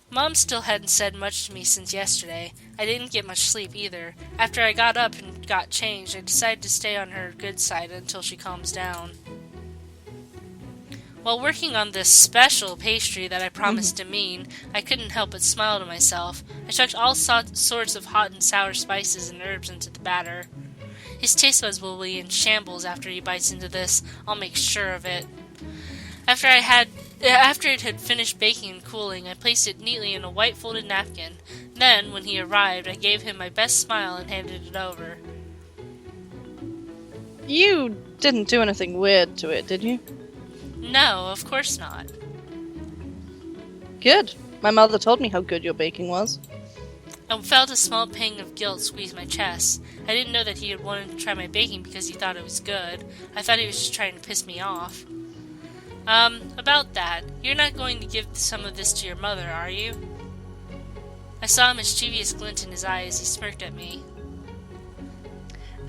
Mom still hadn't said much to me since yesterday. I didn't get much sleep either. After I got up and got changed, I decided to stay on her good side until she calms down. While working on this special pastry that I promised Demeen, I couldn't help but smile to myself. I chucked all sorts of hot and sour spices and herbs into the batter. His taste buds will be in shambles after he bites into this. I'll make sure of it. After it had finished baking and cooling, I placed it neatly in a white folded napkin. Then, when he arrived, I gave him my best smile and handed it over. You didn't do anything weird to it, did you? No, of course not. Good. My mother told me how good your baking was. I felt a small pang of guilt squeeze my chest. I didn't know that he had wanted to try my baking because he thought it was good. I thought he was just trying to piss me off. About that, you're not going to give some of this to your mother, are you? I saw a mischievous glint in his eye as he smirked at me.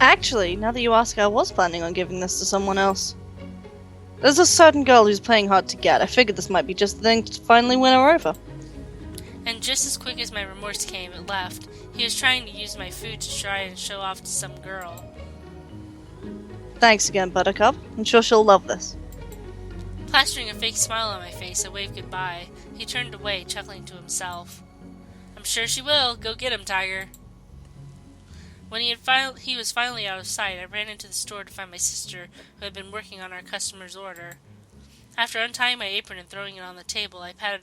Actually, now that you ask, I was planning on giving this to someone else. There's a certain girl who's playing hard to get. I figured this might be just the thing to finally win her over. And just as quick as my remorse came, it left. He was trying to use my food to try and show off to some girl. Thanks again, Buttercup. I'm sure she'll love this. Plastering a fake smile on my face, I waved goodbye. He turned away, chuckling to himself. I'm sure she will. Go get him, Tiger. When he was finally out of sight, I ran into the store to find my sister, who had been working on our customer's order. After untying my apron and throwing it on the table, I patted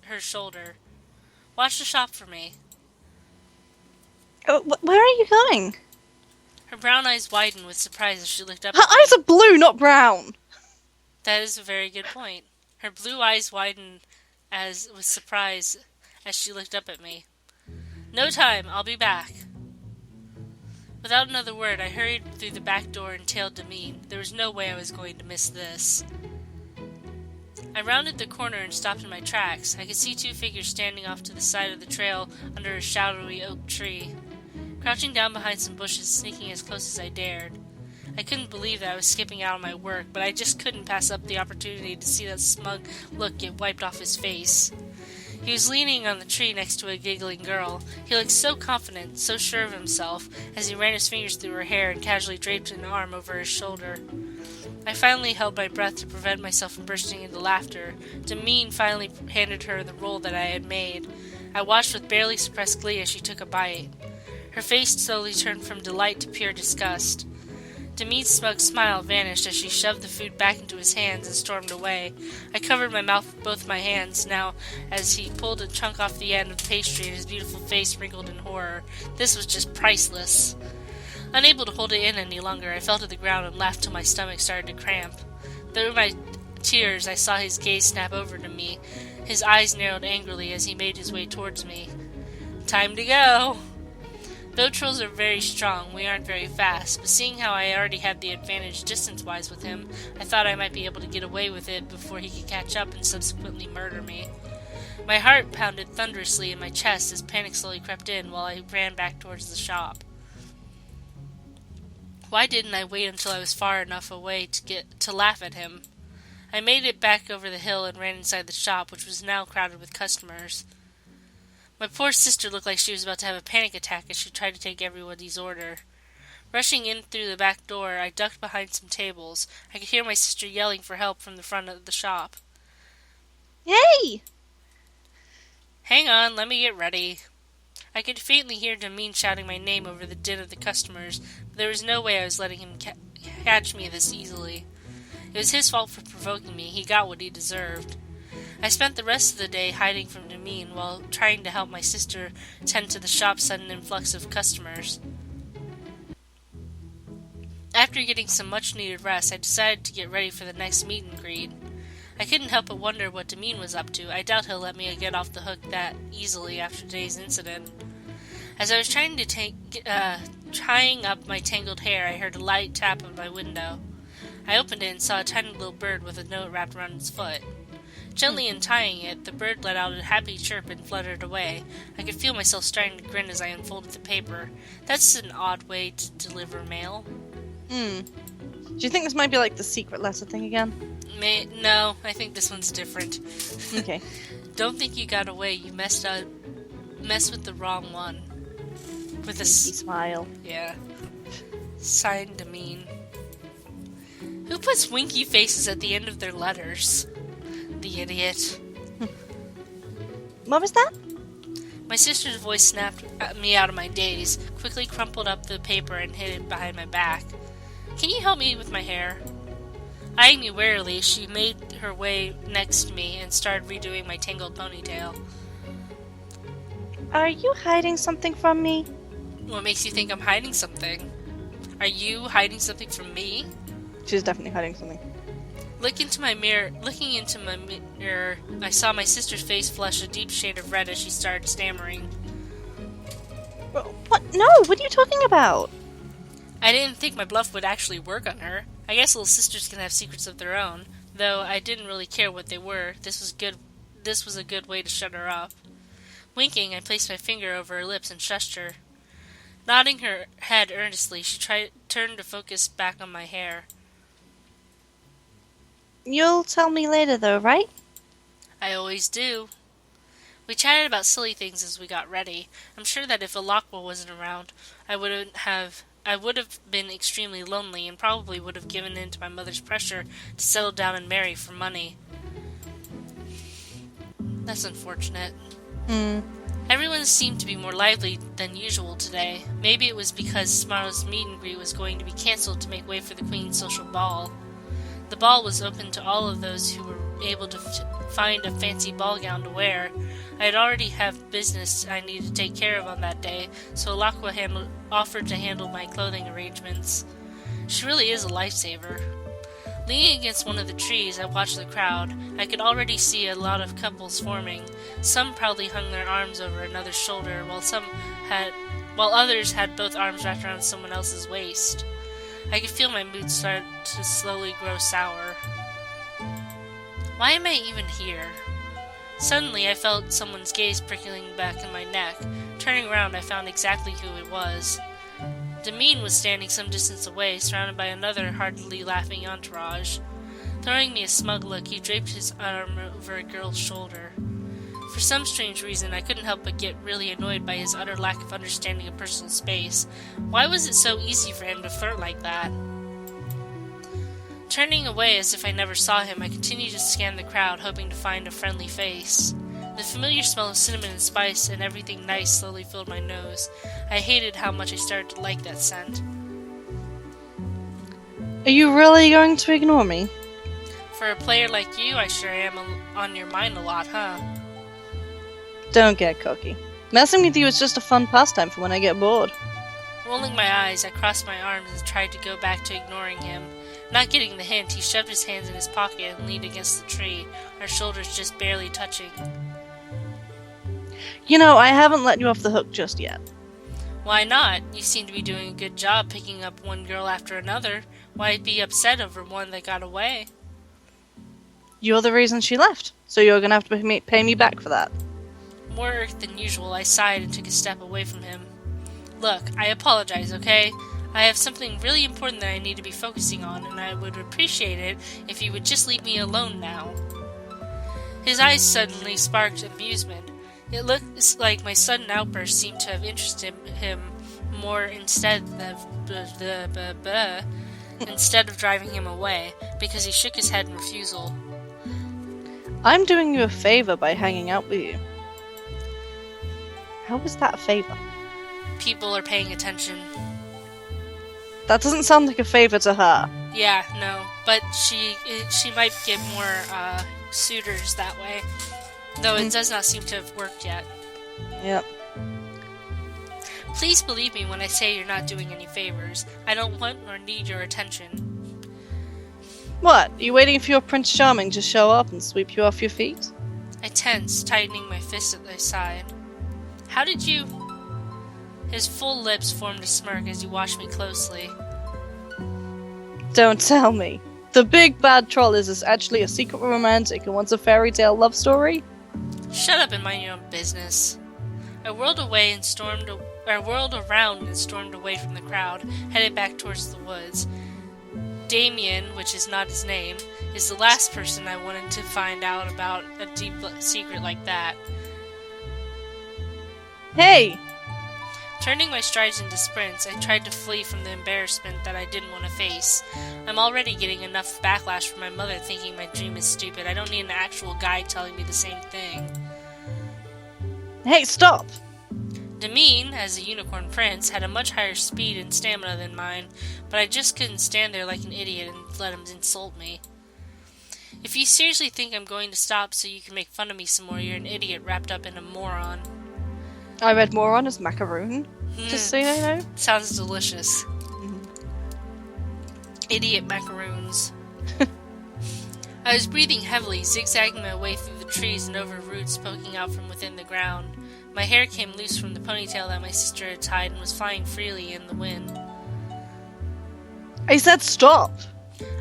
her shoulder. Watch the shop for me. Where are you going? Her brown eyes widened with surprise as she looked up Her at me. eyes are blue, not brown! That is a very good point. Her blue eyes widened with surprise as she looked up at me. No time, I'll be back. Without another word, I hurried through the back door and tailed Demeen. There was no way I was going to miss this. I rounded the corner and stopped in my tracks. I could see two figures standing off to the side of the trail under a shadowy oak tree. Crouching down behind some bushes, sneaking as close as I dared. I couldn't believe that I was skipping out on my work, but I just couldn't pass up the opportunity to see that smug look get wiped off his face. He was leaning on the tree next to a giggling girl. He looked so confident, so sure of himself, as he ran his fingers through her hair and casually draped an arm over his shoulder. I finally held my breath to prevent myself from bursting into laughter. Demeen finally handed her the roll that I had made. I watched with barely suppressed glee as she took a bite. Her face slowly turned from delight to pure disgust. Demeen's smug smile vanished as she shoved the food back into his hands and stormed away. I covered my mouth with both my hands now as he pulled a chunk off the end of the pastry and his beautiful face wrinkled in horror. This was just priceless. Unable to hold it in any longer, I fell to the ground and laughed till my stomach started to cramp. Through my tears, I saw his gaze snap over to me. His eyes narrowed angrily as he made his way towards me. Time to go! Though trolls are very strong, we aren't very fast, but seeing how I already had the advantage distance-wise with him, I thought I might be able to get away with it before he could catch up and subsequently murder me. My heart pounded thunderously in my chest as panic slowly crept in while I ran back towards the shop. Why didn't I wait until I was far enough away to laugh at him? I made it back over the hill and ran inside the shop, which was now crowded with customers. My poor sister looked like she was about to have a panic attack as she tried to take everybody's order. Rushing in through the back door, I ducked behind some tables. I could hear my sister yelling for help from the front of the shop. Hey! Hang on, let me get ready. I could faintly hear Demeen shouting my name over the din of the customers, but there was no way I was letting him catch me this easily. It was his fault for provoking me. He got what he deserved. I spent the rest of the day hiding from Demeen while trying to help my sister tend to the shop's sudden influx of customers. After getting some much-needed rest, I decided to get ready for the next meet and greet. I couldn't help but wonder what Demeen was up to. I doubt he'll let me get off the hook that easily after today's incident. As I was tying up my tangled hair, I heard a light tap on my window. I opened it and saw a tiny little bird with a note wrapped around its foot. Gently untying it, the bird let out a happy chirp and fluttered away. I could feel myself starting to grin as I unfolded the paper. That's an odd way to deliver mail. Do you think this might be like the secret letter thing again? No, I think this one's different. Okay. Don't think you got away. You messed with the wrong one. With a smile. Yeah. Signed Demean. Who puts winky faces at the end of their letters? The idiot. What was that? My sister's voice snapped me out of my daze, quickly crumpled up the paper and hid it behind my back. Can you help me with my hair? Eyeing me warily, she made her way next to me and started redoing my tangled ponytail. Are you hiding something from me? What makes you think I'm hiding something? Are you hiding something from me? She's definitely hiding something. Looking into my mirror, I saw my sister's face flush a deep shade of red as she started stammering. What? No, what are you talking about? I didn't think my bluff would actually work on her. I guess little sisters can have secrets of their own, though I didn't really care what they were. This was a good way to shut her up. Winking, I placed my finger over her lips and shushed her. Nodding her head earnestly, she turned to focus back on my hair. You'll tell me later, though, right? I always do. We chatted about silly things as we got ready. I'm sure that if Alakwa wasn't around, I would have been extremely lonely and probably would have given in to my mother's pressure to settle down and marry for money. That's unfortunate. Everyone seemed to be more lively than usual today. Maybe it was because tomorrow's meet and greet was going to be cancelled to make way for the Queen's social ball. The ball was open to all of those who were able to find a fancy ball gown to wear. I had already have business I needed to take care of on that day, so Alakwa offered to handle my clothing arrangements. She really is a lifesaver. Leaning against one of the trees, I watched the crowd. I could already see a lot of couples forming. Some proudly hung their arms over another's shoulder, while others had both arms wrapped around someone else's waist. I could feel my mood start to slowly grow sour. Why am I even here? Suddenly, I felt someone's gaze prickling back in my neck. Turning around, I found exactly who it was. Demean was standing some distance away, surrounded by another heartily laughing entourage. Throwing me a smug look, he draped his arm over a girl's shoulder. For some strange reason, I couldn't help but get really annoyed by his utter lack of understanding of personal space. Why was it so easy for him to flirt like that? Turning away as if I never saw him, I continued to scan the crowd, hoping to find a friendly face. The familiar smell of cinnamon and spice and everything nice slowly filled my nose. I hated how much I started to like that scent. Are you really going to ignore me? For a player like you, I sure am on your mind a lot, huh? Don't get cocky. Messing with you is just a fun pastime for when I get bored. Rolling my eyes, I crossed my arms and tried to go back to ignoring him. Not getting the hint, he shoved his hands in his pocket and leaned against the tree, our shoulders just barely touching. You know, I haven't let you off the hook just yet. Why not? You seem to be doing a good job picking up one girl after another. Why be upset over one that got away? You're the reason she left, so you're gonna have to pay me back for that. More irked than usual, I sighed and took a step away from him. Look, I apologize, okay? I have something really important that I need to be focusing on, and I would appreciate it if you would just leave me alone now. His eyes suddenly sparked amusement. It looked like my sudden outburst seemed to have interested him more instead of driving him away, because he shook his head in refusal. I'm doing you a favor by hanging out with you. How was that a favor? People are paying attention. That doesn't sound like a favor to her. Yeah, no, but she might get more suitors that way. Though it does not seem to have worked yet. Yep. Please believe me when I say you're not doing any favors. I don't want or need your attention. What? Are you waiting for your Prince Charming to show up and sweep you off your feet? I tensed, tightening my fist at my side. How did you... His full lips formed a smirk as he watched me closely. Don't tell me. The big bad troll is actually a secret romantic and wants a fairy tale love story? Shut up and mind your own business. I whirled around and stormed away from the crowd, headed back towards the woods. Damien, which is not his name, is the last person I wanted to find out about a deep secret like that. Hey! Turning my strides into sprints, I tried to flee from the embarrassment that I didn't want to face. I'm already getting enough backlash from my mother thinking my dream is stupid. I don't need an actual guy telling me the same thing. Hey, stop! Damien, as a unicorn prince, had a much higher speed and stamina than mine, but I just couldn't stand there like an idiot and let him insult me. If you seriously think I'm going to stop so you can make fun of me some more, you're an idiot wrapped up in a moron. I read moron as macaroon, just so you know. Sounds delicious. Idiot macaroons. I was breathing heavily, zigzagging my way through the trees and over roots poking out from within the ground. My hair came loose from the ponytail that my sister had tied and was flying freely in the wind. I said stop!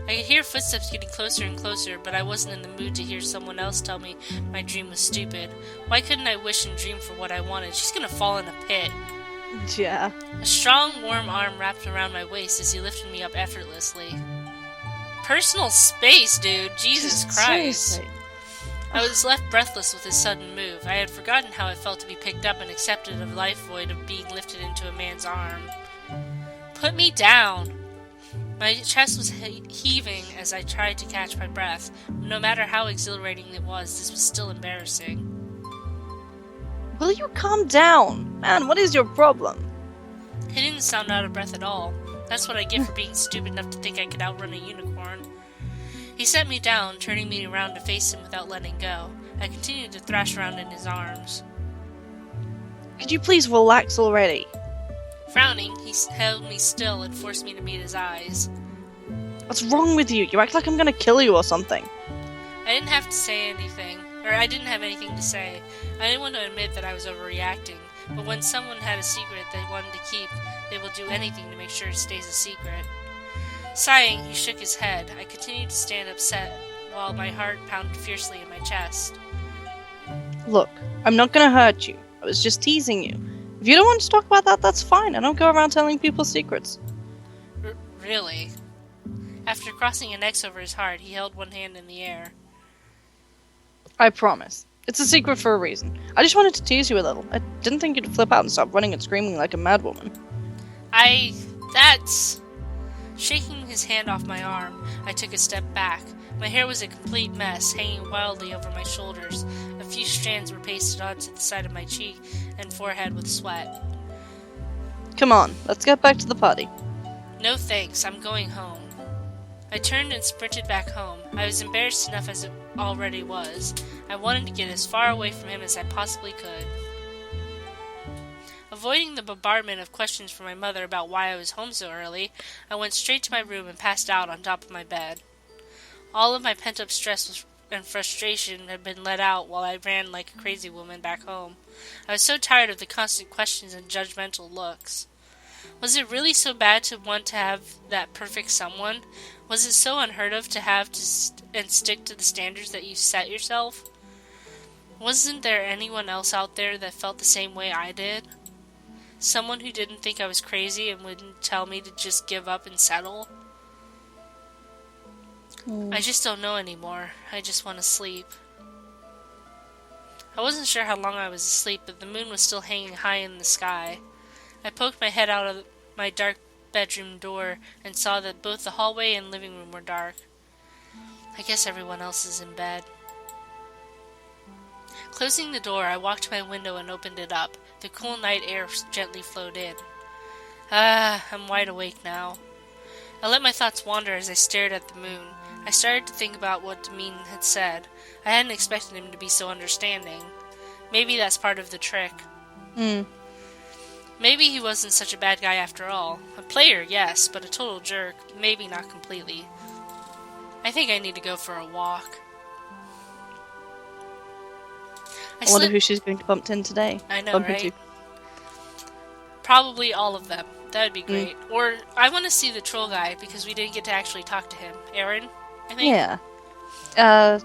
I could hear footsteps getting closer and closer, but I wasn't in the mood to hear someone else tell me my dream was stupid. Why couldn't I wish and dream for what I wanted? She's gonna fall in a pit. Yeah. A strong, warm arm wrapped around my waist as he lifted me up effortlessly. Personal space, dude! Jesus Christ! Seriously. I was left breathless with his sudden move. I had forgotten how it felt to be picked up and accepted a life void of being lifted into a man's arm. Put me down! My chest was heaving as I tried to catch my breath. No matter how exhilarating it was, this was still embarrassing. Will you calm down? Man, what is your problem? He didn't sound out of breath at all. That's what I get for being stupid enough to think I could outrun a unicorn. He set me down, turning me around to face him without letting go. I continued to thrash around in his arms. Could you please relax already? Frowning, he held me still and forced me to meet his eyes. What's wrong with you? You act like I'm gonna kill you or something. I didn't have anything to say. I didn't want to admit that I was overreacting, but when someone had a secret they wanted to keep, they will do anything to make sure it stays a secret. Sighing, he shook his head. I continued to stand upset, while my heart pounded fiercely in my chest. Look, I'm not gonna hurt you. I was just teasing you. If you don't want to talk about that, that's fine. I don't go around telling people secrets. Really? After crossing an X over his heart, he held one hand in the air. I promise. It's a secret for a reason. I just wanted to tease you a little. I didn't think you'd flip out and stop running and screaming like a madwoman. That's... Shaking his hand off my arm, I took a step back. My hair was a complete mess, hanging wildly over my shoulders. A few strands were pasted onto the side of my cheek and forehead with sweat. Come on, let's get back to the party. No thanks, I'm going home. I turned and sprinted back home. I was embarrassed enough as it already was. I wanted to get as far away from him as I possibly could. Avoiding the bombardment of questions from my mother about why I was home so early, I went straight to my room and passed out on top of my bed. All of my pent-up stress and frustration had been let out while I ran like a crazy woman back home. I was so tired of the constant questions and judgmental looks. Was it really so bad to want to have that perfect someone? Was it so unheard of to have to stick to the standards that you set yourself? Wasn't there anyone else out there that felt the same way I did? Someone who didn't think I was crazy and wouldn't tell me to just give up and settle? I just don't know anymore. I just want to sleep. I wasn't sure how long I was asleep, but the moon was still hanging high in the sky. I poked my head out of my dark bedroom door and saw that both the hallway and living room were dark. I guess everyone else is in bed. Closing the door, I walked to my window and opened it up. The cool night air gently flowed in. I'm wide awake now. I let my thoughts wander as I stared at the moon. I started to think about what Damien had said. I hadn't expected him to be so understanding. Maybe that's part of the trick. Maybe he wasn't such a bad guy after all. A player, yes, but a total jerk, maybe not completely. I think I need to go for a walk. I wonder who she's going to bump in today. I know, right? Probably all of them. That would be great. Or, I want to see the troll guy, because we didn't get to actually talk to him. Aaron, I think? Yeah.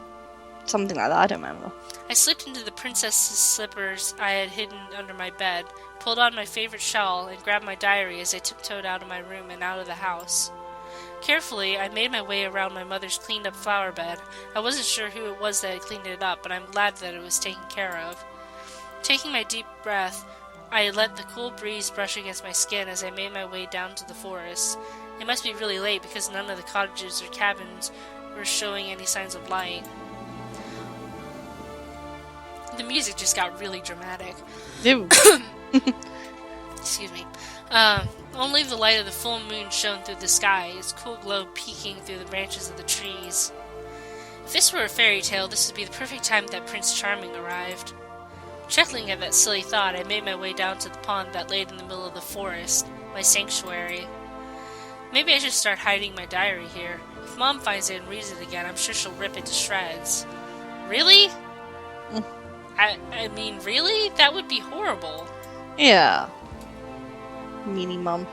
Something like that, I don't remember. I slipped into the princess's slippers I had hidden under my bed, pulled on my favorite shawl, and grabbed my diary as I tiptoed out of my room and out of the house. Carefully, I made my way around my mother's cleaned-up flower bed. I wasn't sure who it was that had cleaned it up, but I'm glad that it was taken care of. Taking my deep breath, I let the cool breeze brush against my skin as I made my way down to the forest. It must be really late because none of the cottages or cabins were showing any signs of light. The music just got really dramatic. Ew. Excuse me. Only the light of the full moon shone through the sky, its cool glow peeking through the branches of the trees. If this were a fairy tale, this would be the perfect time that Prince Charming arrived. Chuckling at that silly thought, I made my way down to the pond that lay in the middle of the forest, my sanctuary. Maybe I should start hiding my diary here. If Mom finds it and reads it again, I'm sure she'll rip it to shreds. Really? I mean, really? That would be horrible. Yeah. Meanie mum.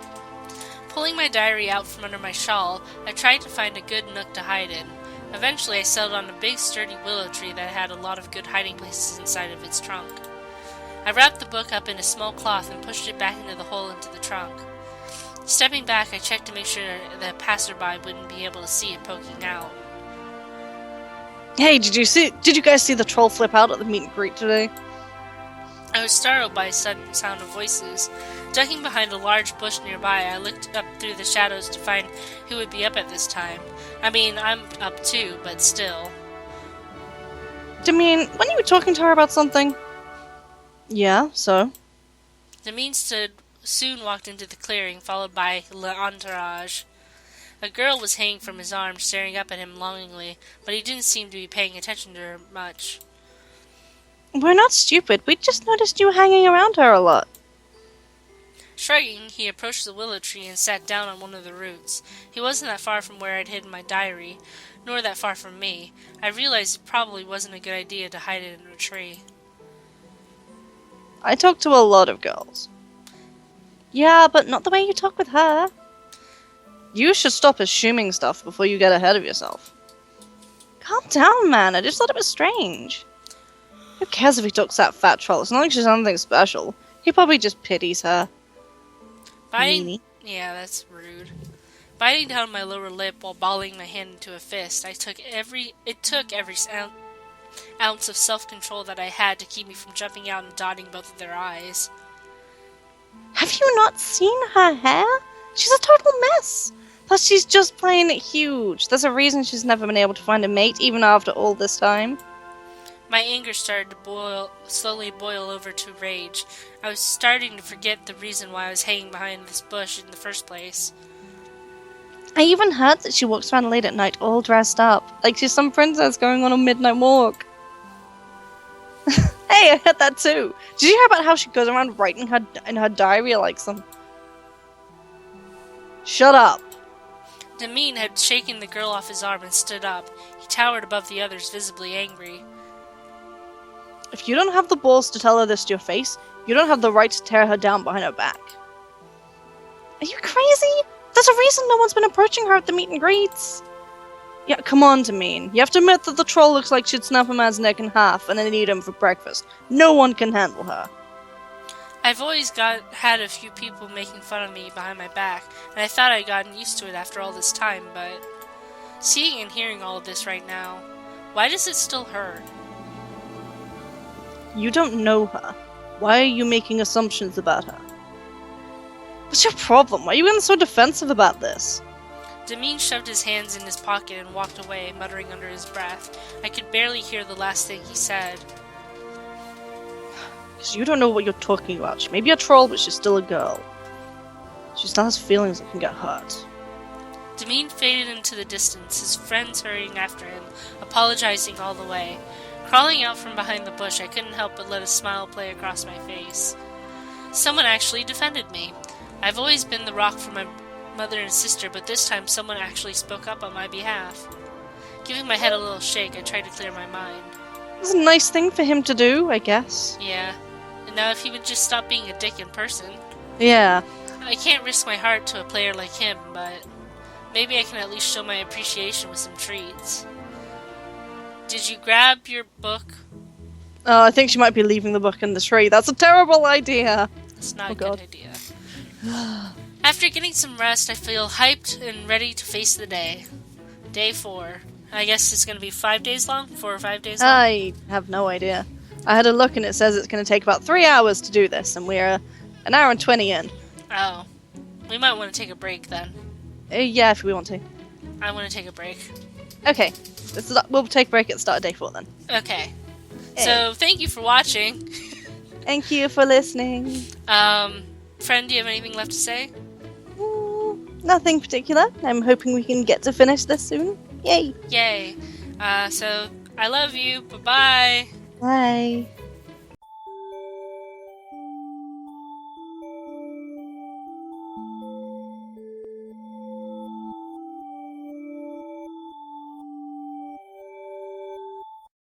Pulling my diary out from under my shawl, I tried to find a good nook to hide in. Eventually, I settled on a big, sturdy willow tree that had a lot of good hiding places inside of its trunk. I wrapped the book up in a small cloth and pushed it back into the hole into the trunk. Stepping back, I checked to make sure that a passerby wouldn't be able to see it poking out. Hey, did you guys see the troll flip out at the meet and greet today? I was startled by a sudden sound of voices. Ducking behind a large bush nearby, I looked up through the shadows to find who would be up at this time. I mean, I'm up too, but still. Demeen, when you were talking to her about something? Yeah, so? Demeen soon walked into the clearing, followed by l'entourage. A girl was hanging from his arm, staring up at him longingly, but he didn't seem to be paying attention to her much. We're not stupid. We just noticed you hanging around her a lot. Shrugging, he approached the willow tree and sat down on one of the roots. He wasn't that far from where I'd hidden my diary, nor that far from me. I realized it probably wasn't a good idea to hide it in a tree. I talk to a lot of girls. Yeah, but not the way you talk with her. You should stop assuming stuff before you get ahead of yourself. Calm down, man. I just thought it was strange. Who cares if he talks that fat troll? It's not like she's something special. He probably just pities her. Biting... Yeah, that's rude. Biting down my lower lip while balling my hand into a fist, it took every ounce of self-control that I had to keep me from jumping out and dotting both of their eyes. Have you not seen her hair? She's a total mess. Plus, she's just plain huge. There's a reason she's never been able to find a mate, even after all this time. My anger started to slowly boil over to rage. I was starting to forget the reason why I was hanging behind this bush in the first place. I even heard that she walks around late at night all dressed up, like she's some princess going on a midnight walk. Hey, I heard that too. Did you hear about how she goes around writing in her diary like some... Shut up. Demeen had shaken the girl off his arm and stood up. He towered above the others, visibly angry. If you don't have the balls to tell her this to your face, you don't have the right to tear her down behind her back. Are you crazy? There's a reason no one's been approaching her at the meet and greets. Yeah, come on, Demeen. You have to admit that the troll looks like she'd snap a man's neck in half and then eat him for breakfast. No one can handle her. I've always had a few people making fun of me behind my back, and I thought I'd gotten used to it after all this time, but... Seeing and hearing all of this right now, why does it still hurt? You don't know her. Why are you making assumptions about her? What's your problem? Why are you getting so defensive about this? Demeen shoved his hands in his pocket and walked away, muttering under his breath. I could barely hear the last thing he said. Because you don't know what you're talking about. She may be a troll, but she's still a girl. She still has feelings that can get hurt. Demeen faded into the distance, his friends hurrying after him, apologizing all the way. Crawling out from behind the bush, I couldn't help but let a smile play across my face. Someone actually defended me. I've always been the rock for my mother and sister, but this time someone actually spoke up on my behalf. Giving my head a little shake, I tried to clear my mind. It was a nice thing for him to do, I guess. Yeah. And now if he would just stop being a dick in person. Yeah. I can't risk my heart to a player like him, but maybe I can at least show my appreciation with some treats. Did you grab your book? I think she might be leaving the book in the tree. That's a terrible idea. It's not a good idea. After getting some rest, I feel hyped and ready to face the day. Day 4. I guess it's going to be 5 days long? 4 or 5 days long? I have no idea. I had a look and it says it's going to take about 3 hours to do this, and we're an hour and 20 in. Oh. We might want to take a break then. Yeah, if we want to. I want to take a break. Okay, we'll take a break at the start of day 4 then. Okay. Hey. So, thank you for watching. Thank you for listening. Friend, do you have anything left to say? Nothing particular. I'm hoping we can get to finish this soon. Yay! Yay. So, I love you. Bye-bye. Bye.